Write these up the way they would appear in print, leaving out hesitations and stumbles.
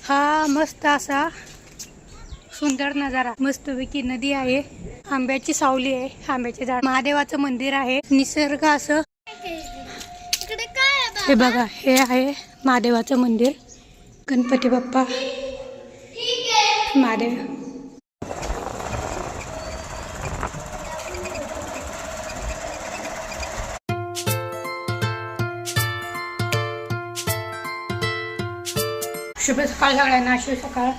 हा मस्त असा सुंदर नजारा, मस्तपैकी नदी आहे, आंब्याची सावली आहे, आंब्याचे झाड, महादेवाचं मंदिर आहे, निसर्ग असं. हे बघा, हे आहे महादेवाचं मंदिर, गणपती बाप्पा महादेव. शुभ सकाळ सगळ्यांना, शुभ सकाळ.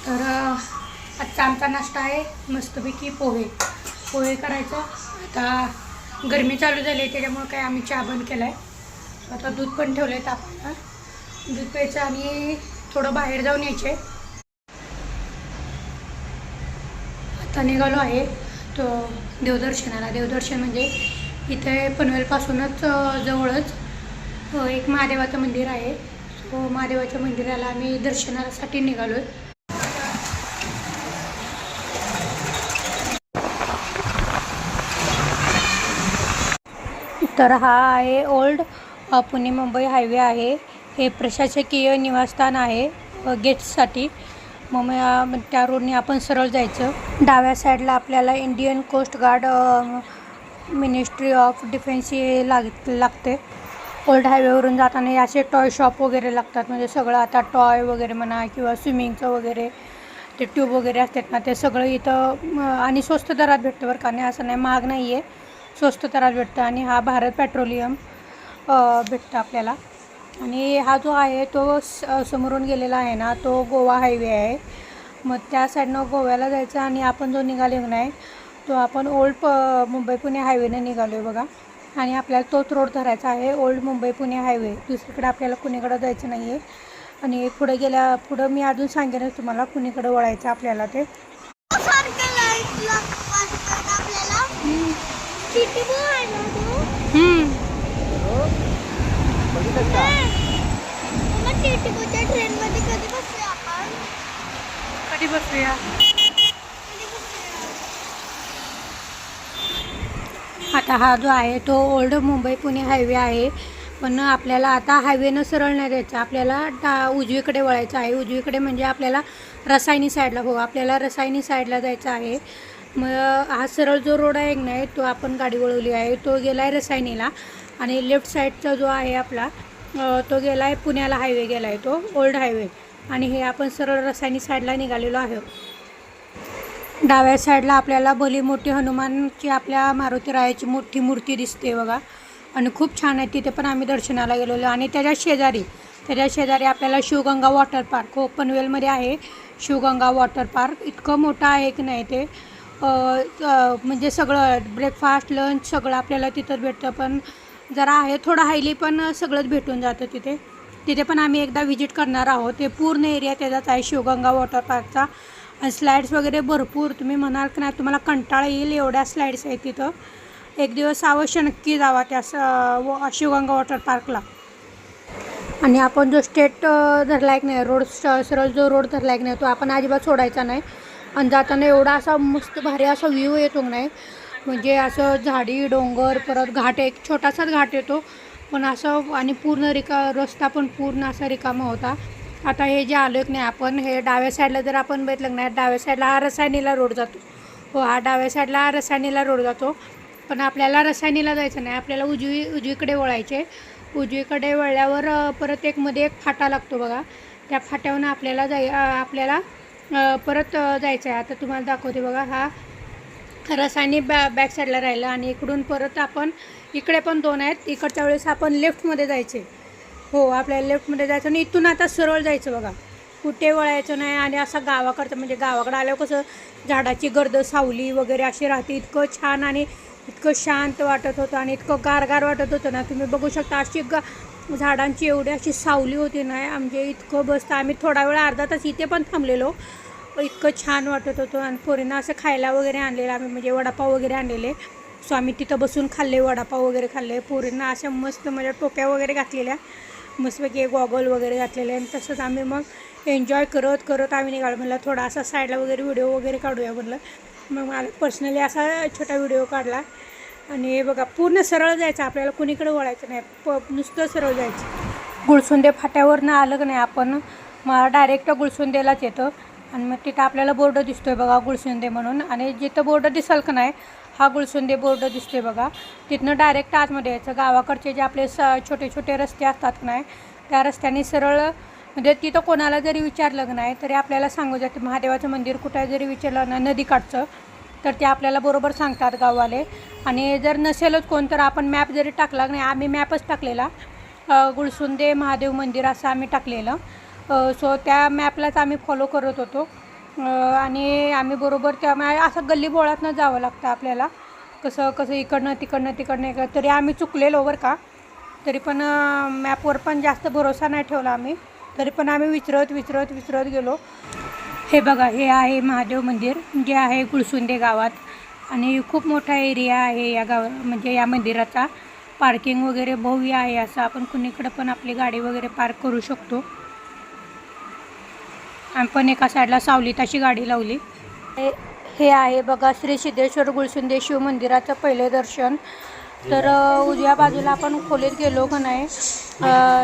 तर आजचा आमचा नाश्ता आहे मस्तपैकी पोहे करायचं. आता गरमी चालू झाली आहे त्याच्यामुळे काय आम्ही चहा बंद केला आहे. आता दूध पण ठेवलं आहे तापायला, दूध प्यायचं आणि थोडं बाहेर जाऊन यायचे. आता निघालो आहे तो देवदर्शनाला. देवदर्शन म्हणजे इथे पनवेलपासूनच जवळच एक महादेवाचं मंदिर आहे. हो, महादेवाच्या मंदिराला आम्ही दर्शनासाठी निघालो आहे. तर हा आहे ओल्ड पुणे मुंबई हायवे आहे. हे प्रशासकीय निवासस्थान आहे गेट्ससाठी. मग त्या रोडने आपण सरळ जायचं. डाव्या साईडला आपल्याला Indian coast guard ministry of defence हे लागते. ओल्ड हायवेवरून जाताना असे टॉय शॉप वगैरे लागतात. म्हणजे सगळं आता टॉय वगैरे म्हणा किंवा स्विमिंगचं वगैरे ते ट्यूब वगैरे असतात ना, ते सगळं इथं आणि स्वस्त दरात भेटतं बरं का. नाही असं नाही, महाग नाही आहे, स्वस्त दरात भेटतं. आणि हा भारत पेट्रोलियम भेटतं आपल्याला. आणि हा जो आहे तो समोरून गेलेला आहे ना, तो गोवा हायवे आहे. मग त्या साईडनं गोव्याला जायचं. आणि आपण जो निघालो नाही तो आपण ओल्ड मुंबई पुणे हायवेने निघालो आहे बघा. आणि आपल्याला तोच रोड धरायचा आहे, ओल्ड मुंबई पुणे हायवे. दुसरीकडे आपल्याला कुणीकडं जायचं नाही आहे. आणि पुढं मी अजून सांगेनच तुम्हाला कुणीकडं वळायचं आपल्याला ते. कधी बसूया? आता हा जो आहे तो ओल्ड मुंबई पुणे हायवे आहे. पण आपल्याला आता हायवेनं सरळ नाही जायचं, आपल्याला उजवीकडे वळायचं आहे. उजवीकडे म्हणजे आपल्याला रसायनी साईडला. हो, आपल्याला रसायनी साईडला जायचं आहे. मग हा सरळ जो रोड आहे नाही तो आपण गाडी वळवली आहे तो गेला आहे रसायनीला. आणि लेफ्ट साईडचा जो आहे आपला तो गेला आहे पुण्याला, हायवे गेला आहे तो ओल्ड हायवे. आणि हे आपण सरळ रसायनी साईडला निघालेलो आहे. डाव्या साईडला आपल्याला भली मोठी हनुमानची आपल्या मारुती रायाची मोठी मूर्ती दिसते बघा. आणि खूप छान आहे, तिथे पण आम्ही दर्शनाला गेलेलो. आणि त्याच्या शेजारी आपल्याला शिवगंगा वॉटर पार्क, हो पनवेलमध्ये आहे शिवगंगा वॉटर पार्क. इतकं मोठं आहे की नाही ते, म्हणजे सगळं ब्रेकफास्ट लंच सगळं आपल्याला तिथं भेटतं. पण जरा आहे थोडं हायली, पण सगळंच भेटून जातं तिथे पण आम्ही एकदा व्हिजिट करणार आहोत. ते पूर्ण एरिया त्याचाच आहे शिवगंगा वॉटर पार्कचा. आणि स्लाईड्स वगैरे भरपूर, तुम्ही म्हणाल की नाही तुम्हाला कंटाळा येईल एवढ्या स्लाईड्स आहेत तिथं. एक दिवस अवश्य नक्की जावा त्या शिवगंगा वॉटर पार्कला. आणि आपण जो स्टेट धरला आहे की नाही रोड, सरळ जो रोड धरला आहे की नाही तो आपण अजिबात सोडायचा नाही. आणि जाताना एवढा असा मस्त भारी असा व्ह्यू येतो नाही, म्हणजे असं झाडी डोंगर, परत घाट, एक छोटासाच घाट येतो पण असं. आणि पूर्ण रस्ता पण पूर्ण असा रिकामा होता. आता हे जे आलो की नाही आपण, हे डाव्या साईडला जर आपण बघितलं नाही, डाव्या साईडला हा रसायनीला रोड जातो. हो, हा डाव्या साईडला हा रसायनीला रोड जातो. पण आपल्याला रसायनीला जायचं नाही, आपल्याला उजवीकडे वळायचे. उजवीकडे वळल्यावर परत मध्ये एक फाटा लागतो बघा. त्या फाट्यावरून आपल्याला परत जायचं आहे. आता तुम्हाला दाखवते बघा, हा रसायनी बॅक साईडला राहिलं. आणि इकडून परत आपण इकडे पण दोन आहेत. इकडच्या वेळेस आपण लेफ्टमध्ये जायचे. हो, आपल्याला लेफ्टमध्ये जायचं आणि इथून आता सरळ जायचं बघा, कुठे वळायचं नाही. आणि असं गावाकडचं, म्हणजे गावाकडं आल्यावर कसं झाडाची गर्द सावली वगैरे अशी राहते. इतकं छान आणि इतकं शांत वाटत होतं आणि इतकं गारगार वाटत होतं ना. तुम्ही बघू शकता अशी झाडांची एवढी अशी सावली होती ना, म्हणजे इतकं बसतं. आम्ही थोडा वेळ अर्धा तास इथे पण थांबलेलो, इतकं छान वाटत होतं. आणि पोरींना असं खायला वगैरे आणलेलं आम्ही, म्हणजे वडापाव वगैरे आणलेले. सो आम्ही तिथं बसून खाल्ले, वडापाव वगैरे खाल्ले. पोरींना अशा मस्त म्हणजे टोप्या वगैरे घातलेल्या, मस्तपैकी गॉगल वगैरे घातलेले. आणि तसंच आम्ही मग एन्जॉय करत आम्ही निघालो. म्हणलं थोडा असा साईडला वगैरे व्हिडिओ वगैरे काढूया म्हणलं. मग मला पर्सनली असा छोटा व्हिडिओ काढला. आणि बघा पूर्ण सरळ जायचं, आपल्याला कुणीकडे वळायचं नाही, नुसतं सरळ जायचं. गुळसुंदे फाट्यावरनं आलं की नाही आपण मग डायरेक्ट गुळसुंदेलाच येतं. आणि मग तिथं आपल्याला बोर्ड दिसतो आहे बघा, गुळसुंदे म्हणून. आणि जिथं बोर्ड दिसेल का नाही, हा गुळसुंदे बोर्ड दिसतो आहे बघा, तिथनं डायरेक्ट आतमध्ये यायचं. गावाकडचे जे आपले छोटे छोटे रस्ते असतात का नाही, त्या रस्त्याने सरळ म्हणजे तिथं कोणाला जरी विचारलं का नाही तरी आपल्याला सांगू जाते महादेवाचं मंदिर कुठं आहे. जरी विचारलं ना नदीकाठचं, तर ते आपल्याला बरोबर सांगतात गाववाले. आणि जर नसेलच कोण तर आपण मॅप जरी टाकला नाही, आम्ही मॅपच टाकलेला गुळसुंदे महादेव मंदिर असं आम्ही टाकलेलं. सो त्या मॅपलाच आम्ही फॉलो करत होतो. आणि आम्ही बरोबर त्या असं गल्लीबोळातनं जावं लागतं आपल्याला, कसं इकडनं तिकडनं तरी आम्ही चुकलेलो बरं का. तरी पण मॅपवर पण जास्त भरोसा नाही ठेवला आम्ही, तरी पण आम्ही विचारत गेलो. हे बघा, हे आहे महादेव मंदिर जे आहे गुळसुंदे गावात. आणि खूप मोठा एरिया आहे या म्हणजे या मंदिराचा. पार्किंग वगैरे भव्य आहे, असं आपण कुणीकडं पण आपली गाडी वगैरे पार्क करू शकतो. आम्ही पण एका साईडला सावलीत अशी गाडी लावली. हे आहे बघा श्री सिद्धेश्वर गुळसुंदे शिव मंदिराचं पहिले दर्शन. तर उजव्या बाजूला आपण खोलीत गेलो का नाही,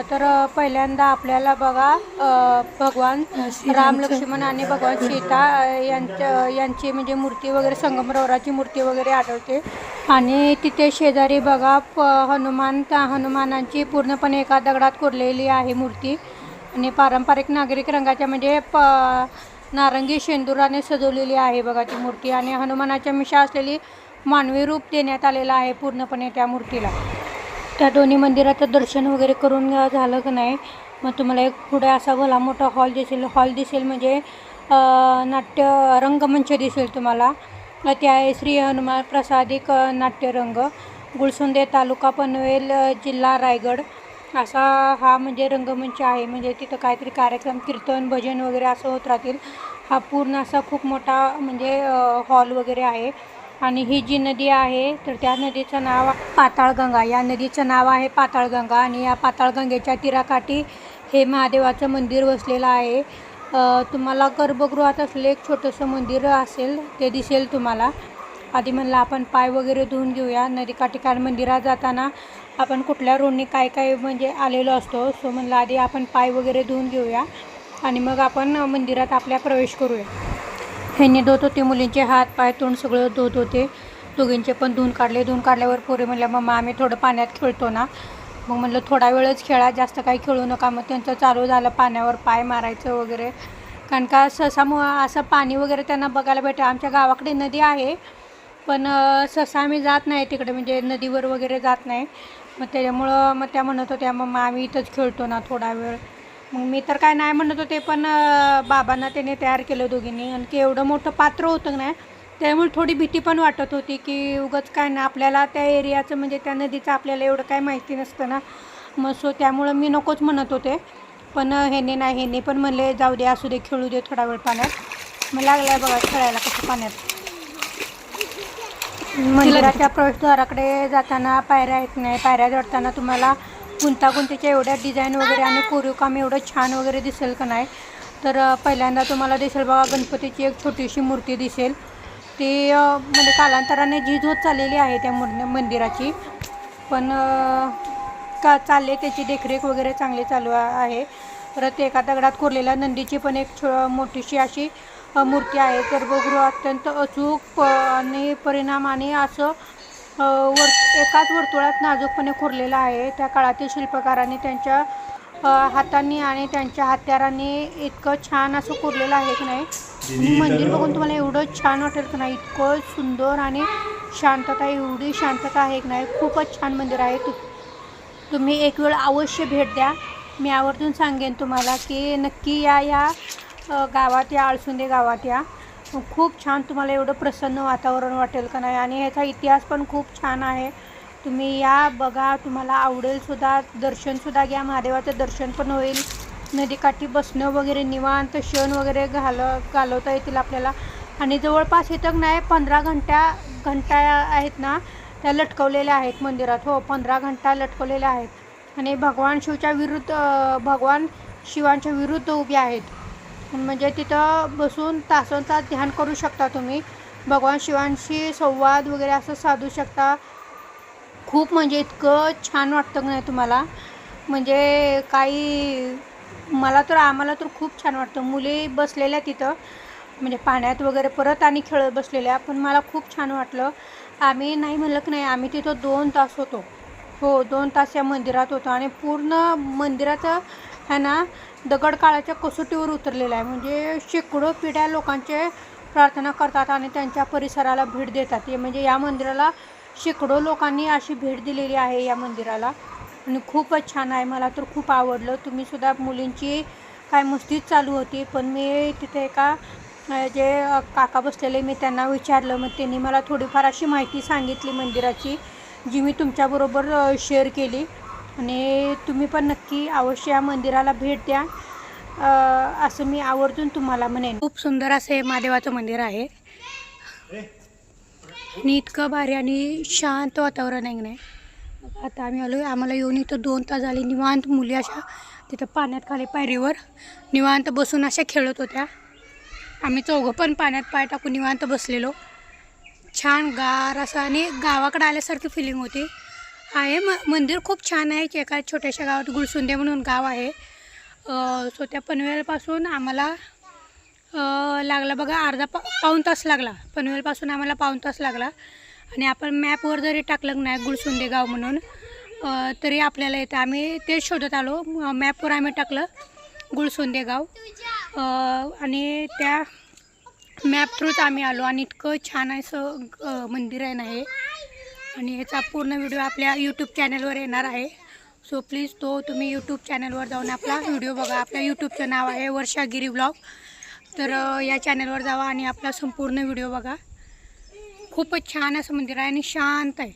तर पहिल्यांदा आपल्याला बघा भगवान राम लक्ष्मण आणि भगवान सीता यांची म्हणजे मूर्ती वगैरे, संगमरवराची मूर्ती वगैरे आढळते. आणि तिथे शेजारी बघा हनुमानांची पूर्णपणे एका दगडात कोरलेली आहे मूर्ती. आणि पारंपरिक नागरिक रंगाच्या म्हणजे नारंगी शेंदुराने सजवलेली आहे बघा ती मूर्ती. आणि हनुमानाच्या मिशा असलेली मानवी रूप देण्यात आलेलं आहे पूर्णपणे त्या मूर्तीला. त्या दोन्ही मंदिराचं दर्शन वगैरे करून झालं की नाही, मग तुम्हाला एक पुढे असा भला मोठा हॉल दिसेल म्हणजे रंगमंच दिसेल तुम्हाला. ते आहे श्री हनुमान प्रसादिक नाट्यरंग, गुळसुंदे, तालुका पनवेल, जिल्हा रायगड असा हा म्हणजे रंगमंच आहे. म्हणजे तिथं काहीतरी कार्यक्रम, कीर्तन, भजन वगैरे असं होत राहतील. हा पूर्ण असा खूप मोठा म्हणजे हॉल वगैरे आहे. आणि ही जी नदी आहे तर त्या नदीचं नाव पाताळगंगा. या नदीचं नाव आहे पाताळगंगा. आणि या पाताळगंगेच्या तीराकाठी हे महादेवाचं मंदिर वसलेलं आहे. तुम्हाला गर्भगृहात असलेलं एक छोटंसं मंदिर असेल ते दिसेल तुम्हाला. आधी म्हणलं आपण पाय वगैरे धुवून घेऊया नदीकाठी, कारण मंदिरात जाताना आपण कुठल्या रोडनी काय म्हणजे आलेलो असतो. सो म्हणलं आधी आपण पाय वगैरे धुवून घेऊया आणि मग आपण मंदिरात आपल्या प्रवेश करूया. ह्यांनी धुत होते मुलींचे हात पाय तोंड सगळं धुत होते. दोघींचे पण धुवून काढल्यावर पोरे म्हणल्या मम्मा आम्ही थोडं पाण्यात खेळतो ना. मग म्हणलं थोडा वेळच खेळा, जास्त काही खेळू नका. मग त्यांचं चालू झालं पाण्यावर पाय मारायचं वगैरे, कारण का असं पाणी वगैरे त्यांना बघायला भेटतं. आमच्या गावाकडे नदी आहे पण सहसा आम्ही जात नाही तिकडे, म्हणजे नदीवर वगैरे जात नाही. मग त्याच्यामुळं मग त्या म्हणत होत्या मम्मा आम्ही इथंच खेळतो ना थोडा वेळ. मग मी तर काय नाही म्हणत होते, पण बाबांना त्याने तयार केलं दोघींनी. आणि की एवढं मोठं पात्र होतं नाही, त्यामुळे थोडी भीती पण वाटत होती की उगाच काय ना आपल्याला त्या एरियाचं म्हणजे त्या नदीचं आपल्याला एवढं काय माहिती नसतं ना. मग सो त्यामुळं मी नकोच म्हणत होते. पण ह्यांनी पण म्हणले जाऊ दे, असू दे, खेळू दे थोडा वेळ पाण्यात. मग लागलं आहे बघा खेळायला कसं पाण्यात. मंदिराच्या प्रवेशद्वाराकडे जाताना पायऱ्या आहेत नाही, पायऱ्या चढताना तुम्हाला गुंतागुंतीच्या एवढ्या डिझाईन वगैरे आणि कोरीव काम एवढं छान वगैरे दिसेल का नाही. तर पहिल्यांदा तुम्हाला दिसेल बघा गणपतीची एक छोटीशी मूर्ती दिसेल. ती म्हणजे कालांतराने झीज होत चाललेली आहे त्या मंदिराची, पण चालले त्याची देखरेख वगैरे चांगली चालू आहे. परत एका दगडात कोरलेल्या नंदीची पण एक मोठीशी अशी मूर्ती आहे. गर्भगृह अत्यंत अचूक आणि परिणामाने असं एकाच वर्तुळात नाजूकपणे कोरलेलं आहे. त्या काळातील शिल्पकारांनी त्यांच्या हातांनी आणि त्यांच्या हत्यारांनी इतकं छान असं कोरलेलं आहे की नाही. मंदिर बघून तुम्हाला एवढं छान वाटेल की नाही, इतकं सुंदर आणि शांतता, एवढी शांतता आहे की नाही. खूपच छान मंदिर आहे. तुम्ही एक वेळ अवश्य भेट द्या. मी आवर्जून सांगेन तुम्हाला की नक्की या गावात या, आळसुंदे गावात या. खूप छान तुम्हाला एवढं प्रसन्न वातावरण वाटेल का नाही. आणि ह्याचा इतिहास पण खूप छान आहे. तुम्ही या बघा, तुम्हाला आवडेलसुद्धा. दर्शनसुद्धा घ्या, महादेवाचं दर्शन पण होईल. नदीकाठी बसणं वगैरे निवांत क्षण वगैरे घालवता येतील आपल्याला. आणि जवळपास इथं नाही 15 घंटा आहेत ना, त्या लटकवलेल्या आहेत मंदिरात. हो, 15 घंटा लटकवलेल्या आहेत. आणि भगवान शिवांच्या विरुद्ध उभे आहेत. म्हणजे तिथं बसून तासनतास ध्यान करू शकता तुम्ही. भगवान शिवांशी संवाद वगैरे असं साधू शकता. खूप म्हणजे इतकं छान वाटतं की नाही तुम्हाला, म्हणजे काही आम्हाला तर खूप छान वाटतं. मुली बसलेल्या तिथं म्हणजे पाण्यात वगैरे परत आणि खेळत बसलेल्या, पण मला खूप छान वाटलं. आम्ही नाही म्हणलं की नाही, आम्ही तिथं 2 तास होतो. हो, 2 तास या मंदिरात होतो आणि पूर्ण मंदिराचं आहे ना दगडकाळाच्या कसोटीवर उतरलेलं आहे. म्हणजे शेकडो पिढ्या लोकांचे प्रार्थना करतात आणि त्यांच्या परिसराला भेट देतात. हे म्हणजे या मंदिराला शेकडो लोकांनी अशी भेट दिलेली आहे या मंदिराला आणि खूपच छान आहे. मला तर खूप आवडलं. तुम्हीसुद्धा मुलींची काय मस्तीच चालू होती, पण मी तिथे एका जे काका बसलेले मी त्यांना विचारलं. मग त्यांनी मला थोडीफार अशी माहिती सांगितली मंदिराची, जी मी तुमच्याबरोबर शेअर केली. आणि तुम्ही पण नक्की अवश्य या मंदिराला भेट द्या, असं मी आवर्जून तुम्हाला म्हणेन. खूप सुंदर असं हे महादेवाचं मंदिर आहे आणि इतकं भारी आणि शांत वातावरण आहे नाही. आता आम्ही आलो, आम्हाला येऊन इथं 2 तास झाले. निवांत मुली अशा तिथं पाण्यात खाली पायरीवर निवांत बसून अशा खेळत होत्या. आम्ही चौघं पण पाण्यात पाय टाकून निवांत बसलेलो. छान गार असं आणि गावाकडे आल्यासारखी फिलिंग होती. आहे मंदिर खूप छान आहे. एका छोट्याशा गावात गुळसुंदे म्हणून गाव आहे. सो त्या पनवेलपासून आम्हाला लागला बघा पाऊण तास लागला. पनवेलपासून आम्हाला पाऊण तास लागला आणि आपण मॅपवर जरी टाकलं नाही गुळसुंदे गाव म्हणून तरी आपल्याला येतं. आम्ही तेच शोधत आलो. मॅपवर आम्ही टाकलं गुळसुंदे गाव आणि त्या मॅप थ्रूच आम्ही आलो आणि इतकं छान असं मंदिर आहे ना हे. आणि ह्याचा पूर्ण व्हिडिओ आपल्या यूट्यूब चॅनलवर येणार आहे. सो प्लीज तुम्ही यूट्यूब चॅनलवर जाऊन आपला व्हिडिओ बघा. आपल्या यूट्यूबचं नाव आहे वर्षागिरी ब्लॉग. तर या चॅनलवर जावा आणि आपला संपूर्ण व्हिडिओ बघा. खूपच छान असं मंदिर आहे आणि शांत आहे.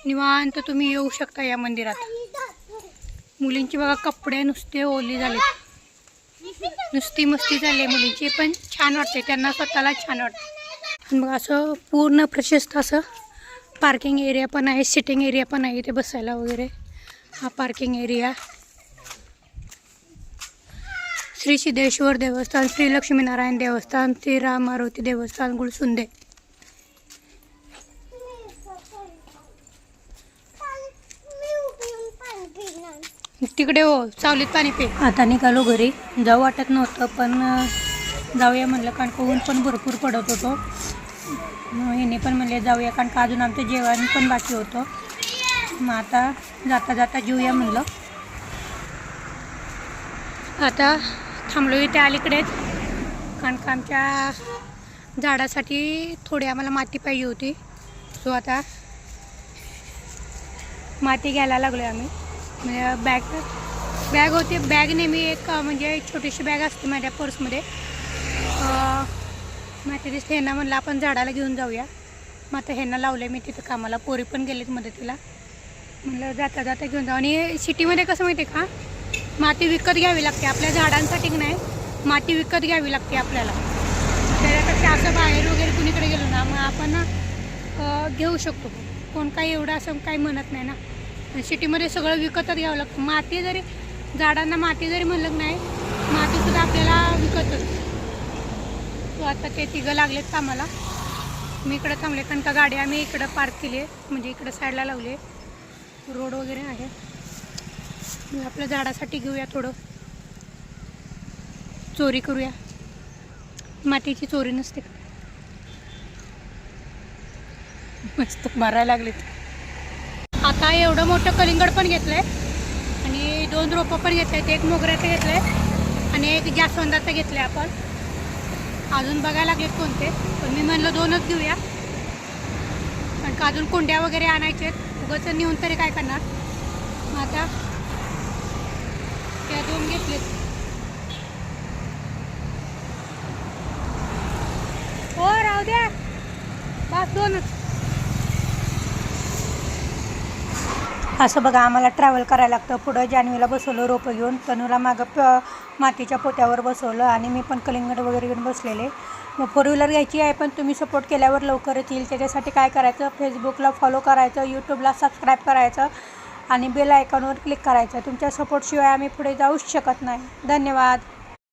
निवांत तुम्ही येऊ शकता या मंदिरात. मुलींची बघा कपडे नुसते ओली झाले, नुसती मस्ती झाली मुलींची, पण छान वाटते त्यांना, स्वतःला छान वाटते. मग असं पूर्ण प्रशस्त असं पार्किंग एरिया पण आहे, सिटिंग एरिया पण आहे इथे बसायला वगैरे. हा पार्किंग एरिया. श्री सिद्धेश्वर देवस्थान, श्री लक्ष्मीनारायण देवस्थान, श्री राम मारुती देवस्थान गुळसुंदे. तिकडे हो सावलीत पाणी पे. आता निघालो घरी. जाऊ वाटत नव्हतं पण जाऊया म्हणलं, कारण का ऊन पण भरपूर पडत होतो. ह्याने पण म्हणले जाऊया, कारण का अजून आमचं जेवण पण बाकी होतं. मग आता जाता जाता जेऊया म्हणलं. आता थांबलो इथे अलीकडेच, कारण का आमच्या झाडासाठी थोडी आम्हाला माती पाहिजे होती. सो आता माती घ्यायला लागलो आम्ही. म्हणजे बॅग होती. बॅग नेहमी एक म्हणजे छोटीशी बॅग असते माझ्या पर्समध्ये. माती दिसते. ह्यांना म्हणलं आपण झाडाला घेऊन जाऊया. मग आता ह्यांना लावलं मी तिथं कामाला. पोरी पण गेलीत मदतीला. म्हणलं जाता जाता घेऊन जाऊ. आणि सिटीमध्ये कसं माहिती आहे का, माती विकत घ्यावी लागते. आपल्या झाडांसाठी नाही, माती विकत घ्यावी लागते आपल्याला. त्याच्यापेक्षा असं बाहेर वगैरे कुणीकडे गेलो ना मग आपण घेऊ शकतो. कोण काही एवढं असं काही म्हणत नाही ना. सिटीमध्ये सगळं विकतच घ्यावं लागतं. माती जरी झाडांना माती जरी म्हणलं नाही, मातीसुद्धा आपल्याला विकतच. तो आता ते तिघं लागलेत कामाला. मी इकडं थांबले, कारण का गाडी आम्ही इकडं पार्क केली आहे, म्हणजे इकडं साईडला लावली. रोड वगैरे आहे. आपल्या झाडासाठी घेऊया, थोडं चोरी करूया. मातीची चोरी नसते. मस्त मारायला लागलेत. आता एवढं मोठं कलिंगड पण घेतलंय आणि 2 रोपं पण घेतलेत. एक मोगऱ्याचं घेतलंय आणि एक जास्वंदाचं घेतलंय आपण. अजून बघायला लागलेत कोणते, पण मी म्हणलं 2च घेऊया, कारण का अजून कुंड्या वगैरे आणायचे आहेत. उगाच नेऊन तरी काय करणार. मग आता त्या 2 घेतलेत. हो राहू द्या, बस 2च. असं बघा आम्हाला ट्रॅव्हल करायला लागतं. पुढं जान्हवीला बसवलं रोपं घेऊन, तनूला मागं मातीच्या पोत्यावर बसवलं आणि मी पण कलिंगड वगैरे घेऊन बसलेले. मग 4 व्हीलर घ्यायची आहे, पण तुम्ही सपोर्ट केल्यावर लवकरच येईल. त्याच्यासाठी काय करायचं, फेसबुकला फॉलो करायचं, यूट्यूबला सबस्क्राईब करायचं आणि बेल आयकॉनवर क्लिक करायचं. तुमच्या सपोर्टशिवाय आम्ही पुढे जाऊच शकत नाही. धन्यवाद.